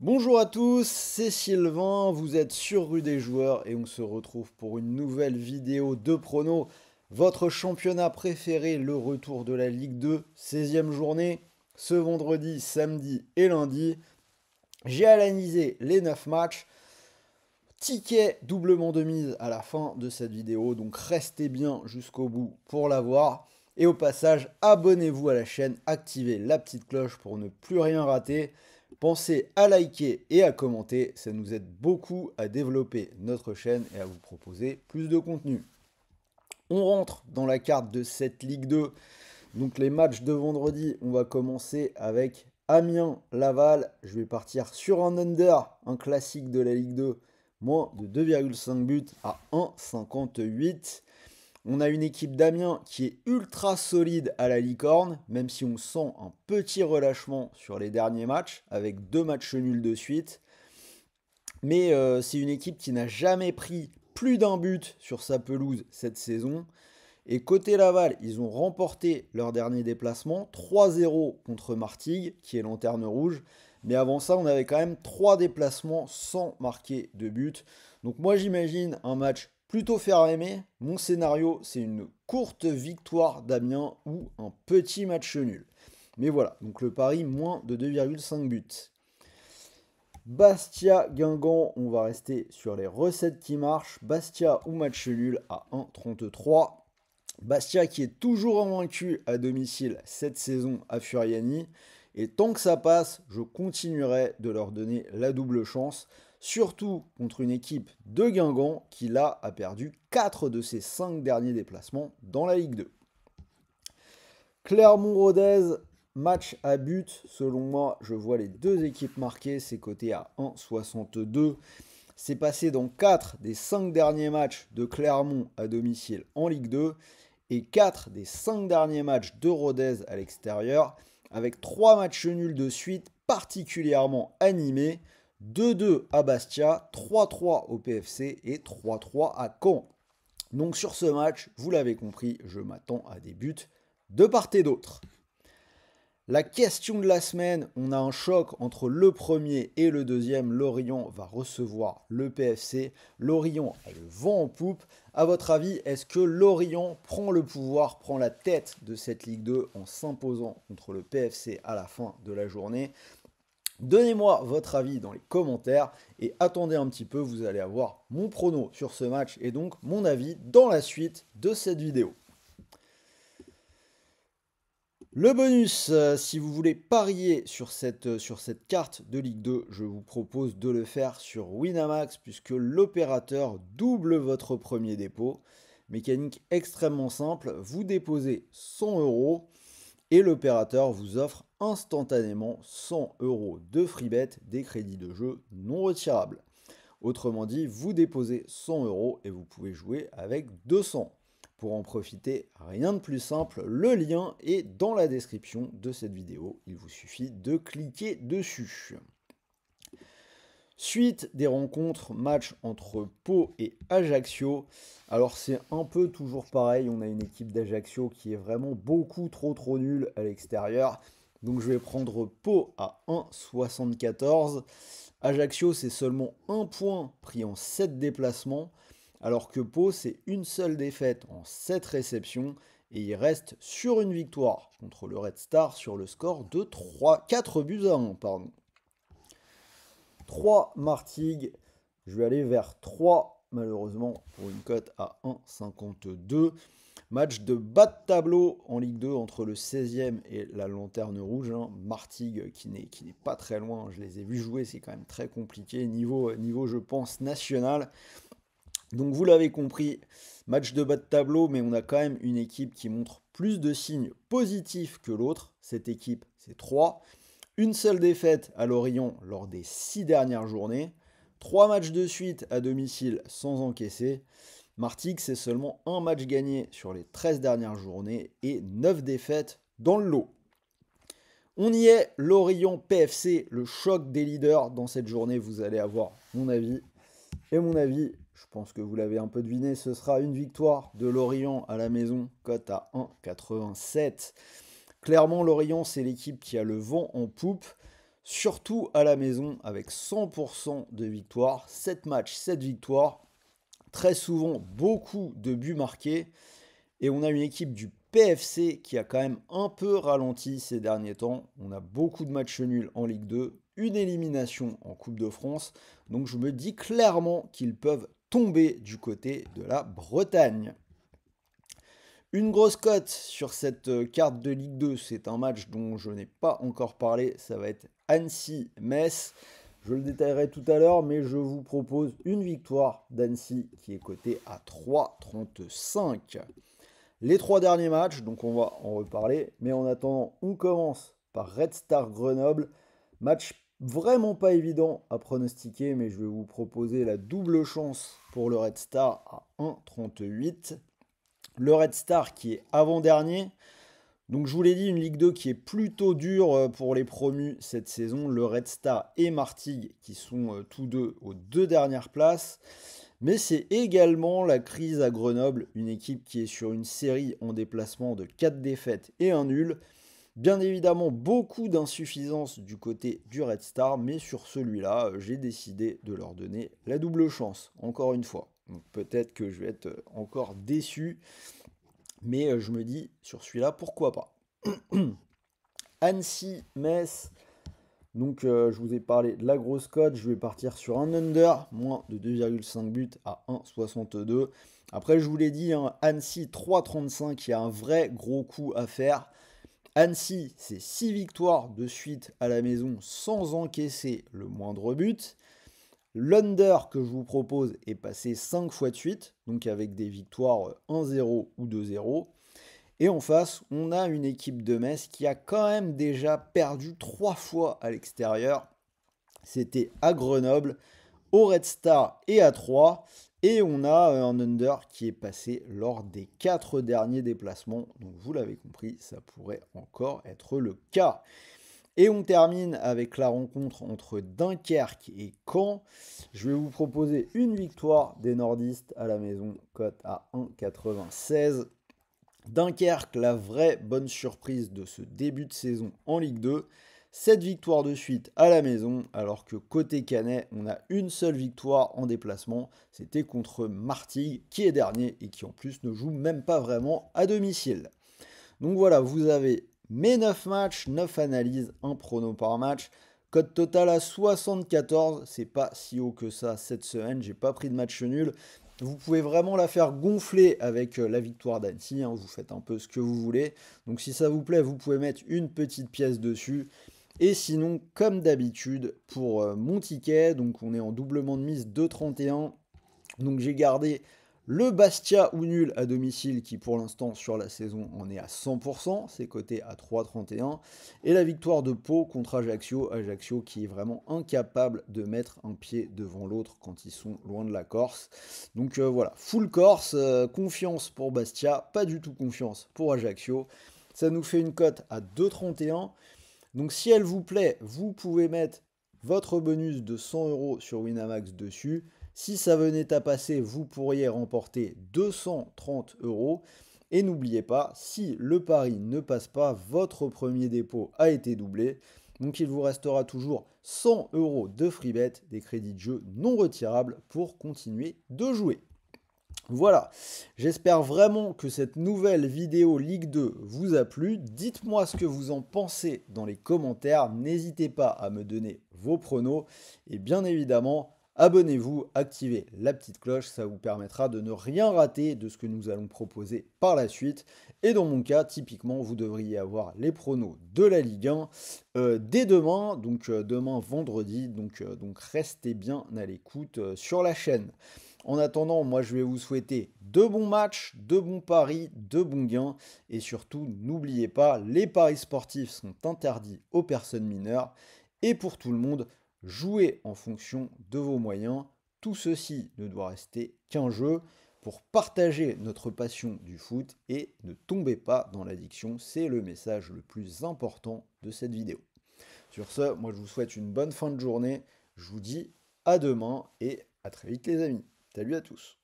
Bonjour à tous, c'est Sylvain, vous êtes sur Rue des Joueurs et on se retrouve pour une nouvelle vidéo de prono. Votre championnat préféré, le retour de la Ligue 2, 16e journée, ce vendredi, samedi et lundi. J'ai analysé les 9 matchs, ticket doublement de mise à la fin de cette vidéo, donc restez bien jusqu'au bout pour la voir. Et au passage, abonnez-vous à la chaîne, activez la petite cloche pour ne plus rien rater. Pensez à liker et à commenter, ça nous aide beaucoup à développer notre chaîne et à vous proposer plus de contenu. On rentre dans la carte de cette Ligue 2. Donc les matchs de vendredi, on va commencer avec Amiens-Laval. Je vais partir sur un under, un classique de la Ligue 2, moins de 2,5 buts à 1,58. On a une équipe d'Amiens qui est ultra solide à la licorne, même si on sent un petit relâchement sur les derniers matchs, avec 2 matchs nuls de suite. Mais c'est une équipe qui n'a jamais pris plus d'un but sur sa pelouse cette saison. Et côté Laval, ils ont remporté leur dernier déplacement, 3-0 contre Martigues, qui est lanterne rouge. Mais avant ça, on avait quand même 3 déplacements sans marquer de but. Donc moi j'imagine un match plutôt fermé. Mon scénario, c'est une courte victoire d'Amiens ou un petit match nul. Mais voilà, donc le pari, moins de 2,5 buts. Bastia-Guingamp, on va rester sur les recettes qui marchent. Bastia ou match nul à 1,33. Bastia qui est toujours invaincu à domicile cette saison à Furiani. Et tant que ça passe, je continuerai de leur donner la double chance. Surtout contre une équipe de Guingamp qui là a perdu 4 de ses 5 derniers déplacements dans la Ligue 2. Clermont-Rodez, match à but. Selon moi, je vois les deux équipes marquées. C'est coté à 1,62. C'est passé dans 4 des 5 derniers matchs de Clermont à domicile en Ligue 2 et 4 des 5 derniers matchs de Rodez à l'extérieur, avec 3 matchs nuls de suite particulièrement animés, 2-2 à Bastia, 3-3 au PFC et 3-3 à Caen. Donc sur ce match, vous l'avez compris, je m'attends à des buts de part et d'autre. La question de la semaine, on a un choc entre le premier et le deuxième. Lorient va recevoir le PFC. Lorient a le vent en poupe. À votre avis, est-ce que Lorient prend le pouvoir, prend la tête de cette Ligue 2 en s'imposant contre le PFC à la fin de la journée? Donnez-moi votre avis dans les commentaires et attendez un petit peu, vous allez avoir mon prono sur ce match et donc mon avis dans la suite de cette vidéo. Le bonus, si vous voulez parier sur cette carte de Ligue 2, je vous propose de le faire sur Winamax puisque l'opérateur double votre premier dépôt. Mécanique extrêmement simple, vous déposez 100 euros et l'opérateur vous offre instantanément 100 euros de free bet, des crédits de jeu non retirables. Autrement dit, vous déposez 100 euros et vous pouvez jouer avec 200. Pour en profiter, rien de plus simple, le lien est dans la description de cette vidéo. Il vous suffit de cliquer dessus. Suite des rencontres, match entre Pau et Ajaccio. Alors c'est un peu toujours pareil, on a une équipe d'Ajaccio qui est vraiment beaucoup trop nulle à l'extérieur. Donc je vais prendre Pau à 1,74. Ajaccio c'est seulement un point pris en 7 déplacements, alors que Pau c'est une seule défaite en 7 réceptions et il reste sur une victoire contre le Red Star sur le score de 4 buts à 1. 3 Martigues, je vais aller vers 3 malheureusement pour une cote à 1,52. Match de bas de tableau en Ligue 2 entre le 16e et la Lanterne Rouge. Martigues qui n'est pas très loin, je les ai vus jouer, c'est quand même très compliqué, niveau je pense national. Donc vous l'avez compris, match de bas de tableau, mais on a quand même une équipe qui montre plus de signes positifs que l'autre. Cette équipe, c'est 3. Une seule défaite à Lorient lors des 6 dernières journées. 3 matchs de suite à domicile sans encaisser. Martigues, c'est seulement un match gagné sur les 13 dernières journées et 9 défaites dans le lot. On y est, Lorient PFC, le choc des leaders dans cette journée. Vous allez avoir mon avis. Et mon avis, je pense que vous l'avez un peu deviné, ce sera une victoire de Lorient à la maison, cote à 1,87. Clairement, Lorient, c'est l'équipe qui a le vent en poupe. surtout à la maison avec 100% de victoire, 7 matchs, 7 victoires, très souvent beaucoup de buts marqués, et on a une équipe du PFC qui a quand même un peu ralenti ces derniers temps. On a beaucoup de matchs nuls en Ligue 2, une élimination en Coupe de France, donc je me dis clairement qu'ils peuvent tomber du côté de la Bretagne. Une grosse cote sur cette carte de Ligue 2, c'est un match dont je n'ai pas encore parlé, ça va être Annecy-Metz. Je le détaillerai tout à l'heure, mais je vous propose une victoire d'Annecy qui est cotée à 3,35. Les 3 derniers matchs, donc on va en reparler, mais en attendant, on commence par Red Star Grenoble. Match vraiment pas évident à pronostiquer, mais je vais vous proposer la double chance pour le Red Star à 1,38. Le Red Star qui est avant-dernier. Donc je vous l'ai dit, une Ligue 2 qui est plutôt dure pour les promus cette saison. Le Red Star et Martigues qui sont tous deux aux 2 dernières places. Mais c'est également la crise à Grenoble, une équipe qui est sur une série en déplacement de 4 défaites et un nul. Bien évidemment, beaucoup d'insuffisance du côté du Red Star, mais sur celui-là, j'ai décidé de leur donner la double chance, encore une fois. Donc peut-être que je vais être encore déçu, mais je me dis, sur celui-là, pourquoi pas. Annecy-Metz, donc je vous ai parlé de la grosse cote, je vais partir sur un under, moins de 2,5 buts à 1,62. Après je vous l'ai dit, hein, Annecy 3,35, il y a un vrai gros coup à faire. Annecy, c'est 6 victoires de suite à la maison sans encaisser le moindre but. L'under que je vous propose est passé 5 fois de suite, donc avec des victoires 1-0 ou 2-0. Et en face, on a une équipe de Metz qui a quand même déjà perdu 3 fois à l'extérieur. C'était à Grenoble, au Red Star et à 3. Et on a un under qui est passé lors des 4 derniers déplacements. Donc vous l'avez compris, ça pourrait encore être le cas. Et on termine avec la rencontre entre Dunkerque et Caen. Je vais vous proposer une victoire des nordistes à la maison, cote à 1,96. Dunkerque, la vraie bonne surprise de ce début de saison en Ligue 2. 7 victoires de suite à la maison, alors que côté Canet, on a une seule victoire en déplacement. C'était contre Martigues, qui est dernier et qui en plus ne joue même pas vraiment à domicile. Donc voilà, vous avez mes 9 matchs, 9 analyses, 1 prono par match. Cote totale à 74, c'est pas si haut que ça cette semaine, j'ai pas pris de match nul. Vous pouvez vraiment la faire gonfler avec la victoire d'Annecy, hein, vous faites un peu ce que vous voulez. Donc si ça vous plaît, vous pouvez mettre une petite pièce dessus. Et sinon, comme d'habitude, pour mon ticket, donc on est en doublement de mise 2,31. Donc j'ai gardé le Bastia ou nul à domicile qui pour l'instant sur la saison en est à 100%, c'est coté à 3,31. Et la victoire de Pau contre Ajaccio, Ajaccio qui est vraiment incapable de mettre un pied devant l'autre quand ils sont loin de la Corse. Donc voilà, full Corse, confiance pour Bastia, pas du tout confiance pour Ajaccio. Ça nous fait une cote à 2,31. Donc si elle vous plaît, vous pouvez mettre votre bonus de 100 € sur Winamax dessus. Si ça venait à passer, vous pourriez remporter 230 €. Et n'oubliez pas, si le pari ne passe pas, votre premier dépôt a été doublé. Donc il vous restera toujours 100 € de free bet, des crédits de jeu non retirables pour continuer de jouer. Voilà, j'espère vraiment que cette nouvelle vidéo Ligue 2 vous a plu. Dites-moi ce que vous en pensez dans les commentaires. N'hésitez pas à me donner vos pronos. Et bien évidemment, abonnez-vous, activez la petite cloche. Ça vous permettra de ne rien rater de ce que nous allons proposer par la suite. Et dans mon cas, typiquement, vous devriez avoir les pronos de la Ligue 1 dès demain. Donc demain vendredi. Donc restez bien à l'écoute sur la chaîne. En attendant, moi je vais vous souhaiter de bons matchs, de bons paris, de bons gains. Et surtout, n'oubliez pas, les paris sportifs sont interdits aux personnes mineures. Et pour tout le monde, jouez en fonction de vos moyens. Tout ceci ne doit rester qu'un jeu pour partager notre passion du foot. Et ne tombez pas dans l'addiction, c'est le message le plus important de cette vidéo. Sur ce, moi je vous souhaite une bonne fin de journée. Je vous dis à demain et à très vite les amis. Salut à tous.